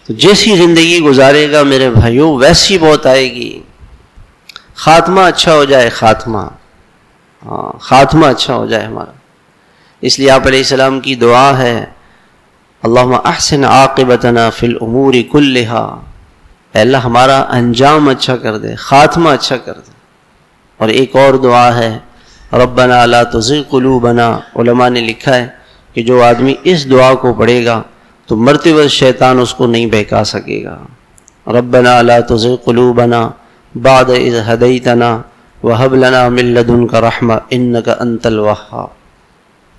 تو جیسی زندگی گزارے گا میرے بھائیوں ویسی موت آئے گی. خاتمہ اچھا ہو جائے، خاتمہ اچھا ہو جائے ہمارا. اس لیے آپ علیہ السلام کی دعا ہے اللہم احسن عاقبتنا فی الامور کلہا، اے اللہ ہمارا انجام اچھا کر دے، خاتمہ اچھا کر دے. اور ایک اور دعا ہے ربنا لا تزغ قلوبنا. علماء نے لکھا ہے کہ جو آدمی اس دعا کو پڑھے گا تو مرتے وقت شیطان اس کو نہیں بہکا سکے گا. ربنا لا تزغ قلوبنا بعد اذ ہدیتنا وہب لنا من لدنک رحمہ انک انت الوہاب.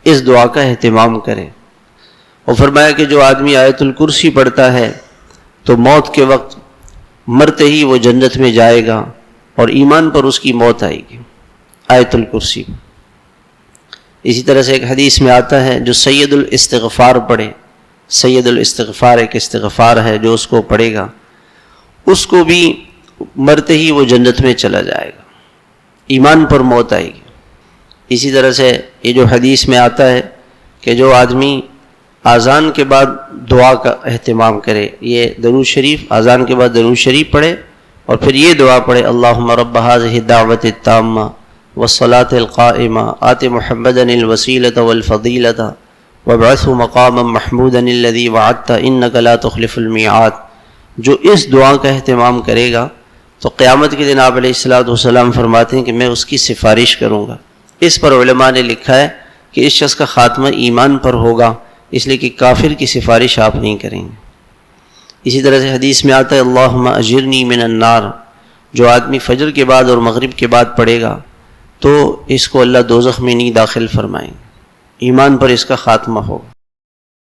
اس دعا کا اہتمام کریں. اور فرمایا کہ جو آدمی آیت الکرسی پڑھتا ہے تو موت کے وقت مرتے ہی وہ جنت میں جائے گا اور ایمان پر اس کی موت آئے گی. آیت الکرسی. اسی طرح سے ایک حدیث میں آتا ہے جو سید الاستغفار پڑھے، سید الاستغفار ایک استغفار ہے، جو اس کو پڑھے گا اس کو بھی مرتے ہی وہ جنت میں چلا جائے گا، ایمان پر موت آئے گی. اسی طرح سے یہ جو حدیث میں آتا ہے کہ جو آدمی اذان کے بعد دعا کا اہتمام کرے، یہ درود شریف اذان کے بعد درود شریف پڑھے اور پھر یہ دعا پڑھے اللہم رب هذه الدعوة التامة والصلاة القائمة آت محمدا الوسیلة والفضیلة وابعثه مقاما محمودا الذي وعدت انك لا تخلف الميعاد. جو اس دعا کا اہتمام کرے گا تو قیامت کے دن آپ علیہ السلام فرماتے ہیں کہ میں اس کی سفارش کروں گا. اس پر علماء نے لکھا ہے کہ اس شخص کا خاتمہ ایمان پر ہوگا، اس لیے کہ کافر کی سفارش آپ نہیں کریں گے. اسی طرح سے حدیث میں آتا ہے اللہم اجرنی من النار. جو آدمی فجر کے بعد اور مغرب کے بعد پڑھے گا تو اس کو اللہ دوزخ میں نہیں داخل فرمائیں گے، ایمان پر اس کا خاتمہ ہوگا.